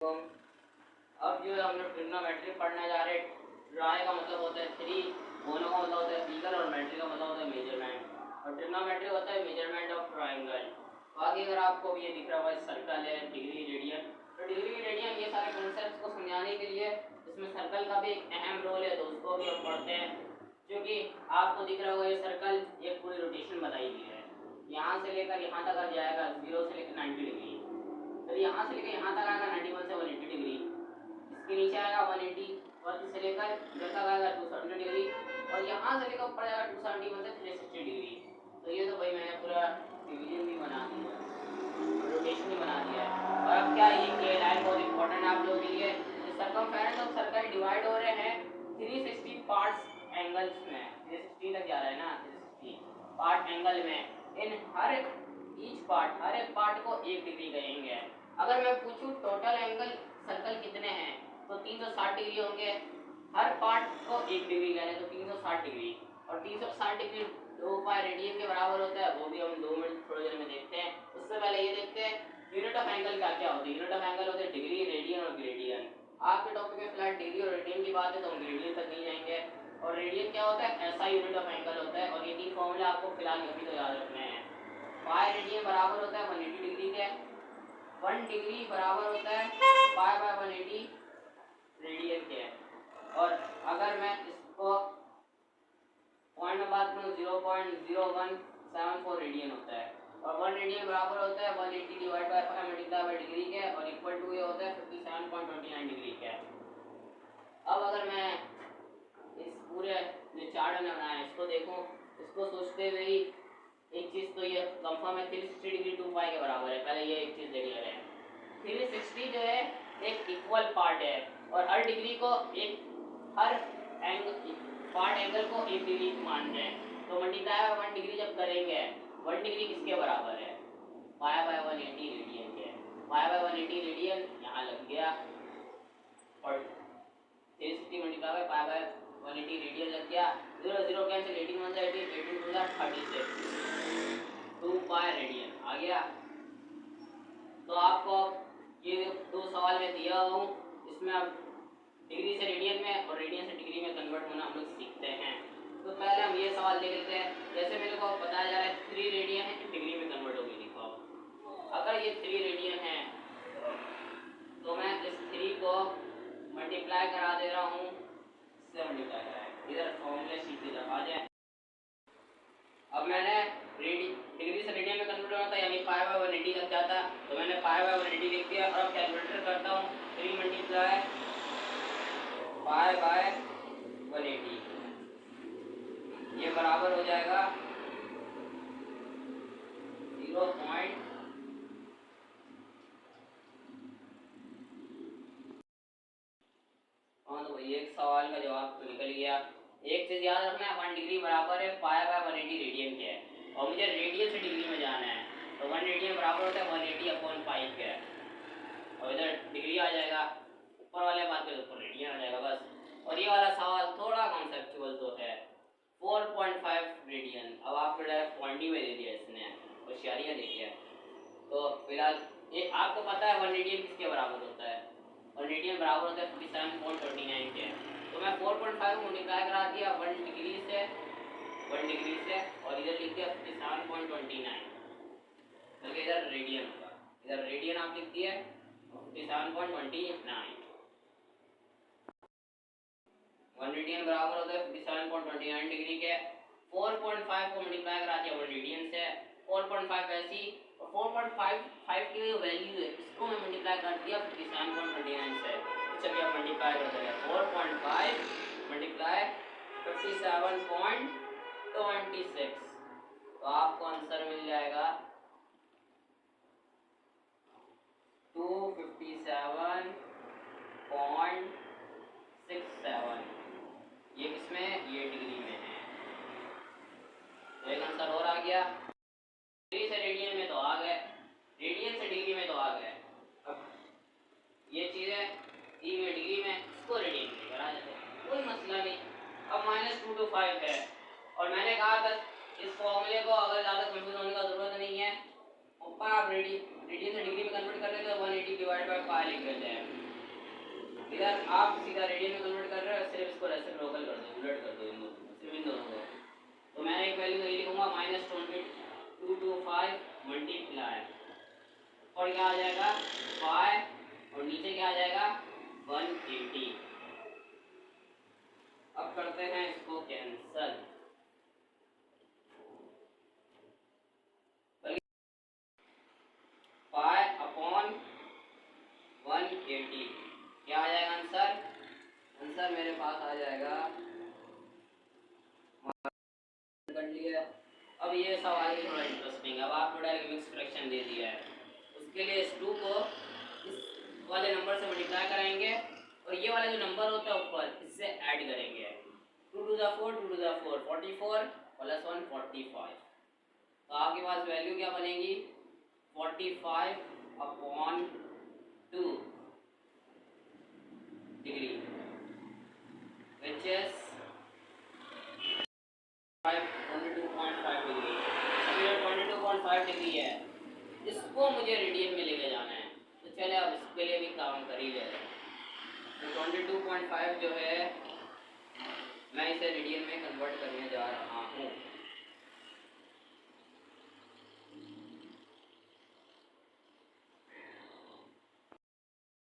तो अब जो हम लोग ट्रिग्नोमेट्री पढ़ने जा रहे हैं। ट्राई का मतलब होता है थ्री, मोनो का मतलब होता है फिगर और मेट्री का मतलब होता है मेजरमेंट। और ट्रिग्नोमेट्री होता है मेजरमेंट ऑफ ट्रायंगल। बाकी अगर आपको ये दिख रहा हुआ सर्कल है, डिग्री, रेडियन, तो डिग्री, रेडियन ये सारे कॉन्सेप्ट्स को समझाने के लिए इसमें सर्कल का भी एक अहम रोल है, तो उसको भी हम पढ़ते हैं। क्योंकि आपको दिख रहा होगा ये सर्कल, ये पूरी रोटेशन बताई गई है। यहाँ से लेकर यहाँ तक आ जाएगा 0 से लेकर 90 डिग्री। तो यहाँ से लेकर यहाँ तक आएगा 91 से 180 डिग्री। इसके नीचे आएगा 180, और से लेकर इधर तक आएगा 270 डिग्री, और यहाँ से लेकर ऊपर आएगा 271 से 360 डिग्री। तो ये तो भाई मैंने पूरा डिवीजन भी बना दिया, रोटेशन भी बना दिया है। और अब क्या ये लाइन बहुत इंपॉर्टेंट है आप लोगों के लिए। सर्कमफेरेंस ऑफ सर्कल डिवाइड हो रहे हैं 360 पार्ट्स एंगल्स में। 360 तक जा रहा है ना, 360 पार्ट एंगल में। इन हर ईच पार्ट, हर एक पार्ट को 1 डिग्री कहेंगे। अगर मैं पूछूं टोटल एंगल सर्कल कितने हैं, तो 360 डिग्री होंगे। हर पार्ट को 1 डिग्री कह रहे हैं, तो 360 डिग्री। और 360 डिग्री 2 पाई रेडियन के बराबर होता है, वो भी हम 2 मिनट थोड़ी देर में देखते हैं। उससे पहले ये देखते हैं यूनिट ऑफ एंगल क्या क्या होती है। यूनिट ऑफ एंगल होते हैं डिग्री, रेडियन और ग्रेडियन। आपके टॉपिक में फिलहाल डिग्री और रेडियन की बात है, तो हम ग्रेडियन तक नहीं जाएंगे। और रेडियन क्या होता है, ऐसा यूनिट ऑफ एंगल होता है। और ये 3 फॉर्मूला आपको फिलहाल अभी तो याद रखने हैं। पाई रेडियन बराबर होता है 180 डिग्री के। 1 डिग्री बराबर होता है पाई बाय 180 रेडियन के। और अगर मैं इसको पॉइंट में बात करूँ 0.0174 रेडियन होता है। और 1 रेडियन बराबर होता है 180 divide by 5 multiply by degree के, और इक्वल टू ये होता है 57.29 डिग्री के। अब अगर मैं इस पूरे जो चार्ट मैंने बनाया है इसको देखूं, इसको सोचते हुए ही एक चीज़ तो ये कंफर्म है 360 डिग्री 2 पाई के बराबर है। पहले ये एक चीज़ देख ले रहे हैं, 360 जो है एक इक्वल पार्ट है, और हर डिग्री को हर पार्ट एंगल को 1 डिग्री मान रहे हैं। तो मल्टीप्लाई बाय 1 डिग्री जब करेंगे, 1 डिग्री किसके बराबर है, पाई बाय 180 रेडियन के। पाई बाय 180 रेडियन यहाँ लग गया, और 360 multiply by pi by 180 radian लग गया। 0 0 कैंसिल, 18 1 18, 18 2 36, 2 पाई रेडियन आ गया। तो आपको ये 2 सवाल में दिया हूँ, इसमें अब डिग्री से रेडियन में और रेडियन से डिग्री में कन्वर्ट होना हम लोग सीखते हैं। तो पहले हम ये सवाल देख लेते हैं। जैसे मेरे को बताया जा रहा है 3 रेडियन है, डिग्री में कन्वर्ट होगी। देखो अगर ये 3 रेडियन है, तो मैं इस 3 को मल्टीप्लाई करा दे रहा हूँ, इससे मल्टीप्लाई कराए, इधर फॉर्मूले सीधे आ जाए। अब मैंने डिग्री से रेडियन में कन्वर्ट होना था, यानी पाई बाय 180 लग जाता, तो मैंने पाई बाय 180 लिख दिया। और अब कैलकुलेटर करता हूँ, 3 मल्टीप्लाई पाई बाय 180, ये बराबर हो जाएगा 0. हाँ तो भाई एक सवाल का जवाब तो निकल गया। एक चीज़ याद रखना है, 1 डिग्री बराबर है पाई बाय 180 रेडियन के, और मुझे रेडियन से डिग्री में जाना है, तो 1 रेडियन बराबर होता है 180/5 के। और इधर डिग्री आ जाएगा, ऊपर वाले बात करें ऊपर रेडियन आ जाएगा बस। और ये वाला सवाल थोड़ा कॉन्सेप्चुअल तो है, 4.5 रेडियन। अब आपको डायरेक्ट पॉइंट ही में दे दिया इसने, होशियारियाँ देखिए। तो फिलहाल ये आपको पता है 1 रेडियन किसके बराबर होता है, 1 रेडियन बराबर होता है 57.29 के। तो मैं 4.5 को मल्टीप्लाई करा दिया 1 डिग्री से, और इधर लिख दिया 57.29, बल्कि इधर रेडियन होगा, इधर रेडियन आप लिख दिए 57.29। 1 रेडियन बराबर होता है 57.29 डिग्री के। 4.5 को मल्टीप्लाई करा दिया 1 रेडियन से, 4.5 ऐसी, और 4.55 की जो वैल्यू है इसको मैं मल्टीप्लाई कर दिया 57.29 से। चलिए अब मल्टीप्लाई करते हैं, 4.5 मल्टीप्लाई 57.26, तो आपको आंसर मिल जाएगा 257.67। ये किसमें, ये डिग्री में है। तो एक आंसर और आ गया। डिग्री से रेडियन में तो आ गए, रेडियन से डिग्री में तो आ गए। अब ये चीज़ें दी हुई डिग्री में, इसको रेडियन में करा जाते हैं, कोई मसला नहीं। अब -2 to 5 है, और मैंने कहा था इस फॉर्मूले को अगर ज़्यादा कंफ्यूज होने का ज़रूरत नहीं है। ऊपर आप रेडियन से डिग्री में कन्वर्ट कर लेते हो, 180 डिवाइड बाय पाई लिख लेते हैं। इधर आप सीधा रेडियन में कन्वर्ट कर रहे हो, सिर्फ इसको रेसिप्रोकल कर दो, उलट कर दो इन दोनों को, सिर्फ इन दोनों को। तो मैं एक वैल्यू यही लिखूंगा -2225 मल्टीप्लाई, और क्या आ जाएगा 5, और नीचे क्या आ जाएगा 180। अब करते हैं इसको कैंसल। 5/180 क्या आ जाएगा आंसर? आंसर मेरे पास आ जाएगा, कर लिया। अब ये सवाल ही थोड़ा इंटरेस्टिंग है। अब आपको डायरेक्ट मिक्स फ्रैक्शन दे दिया है, उसके लिए इस 2 को इस वाले नंबर से मल्टीप्लाई कराएंगे, और ये वाला जो नंबर होता है ऊपर, इससे ऐड करेंगे। 2 to the 4 2 to the 4 44 plus 1 45। तो आपके पास वैल्यू क्या बनेगी 45/2 डिग्री, विच इज 22.5 डिग्री। अब ये 22.5 डिग्री है, इसको मुझे रेडियन में लेके जाना है, तो चले अब इसके लिए भी काम कर ही ले रहे हैं। तो 22.5 जो है मैं इसे रेडियन में कन्वर्ट करने जा रहा हूँ।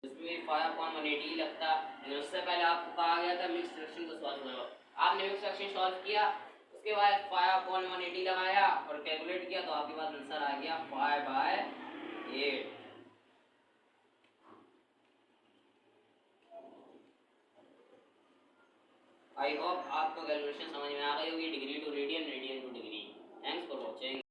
इसमें 5/180 लगता, लेकिन उससे पहले आपको कहा गया था मिक्स फ्रैक्शन को सॉल्व करो। आपने मिक्स फ्रैक्शन सॉल्व किया, उसके बाद 5/180 लगाया और कैलकुलेट किया, तो आपके पास आंसर आ गया 5/8। आई होप आपको कैलकुलेशन समझ में आ गई होगी, degree to radian, radian to degree. Thanks for watching.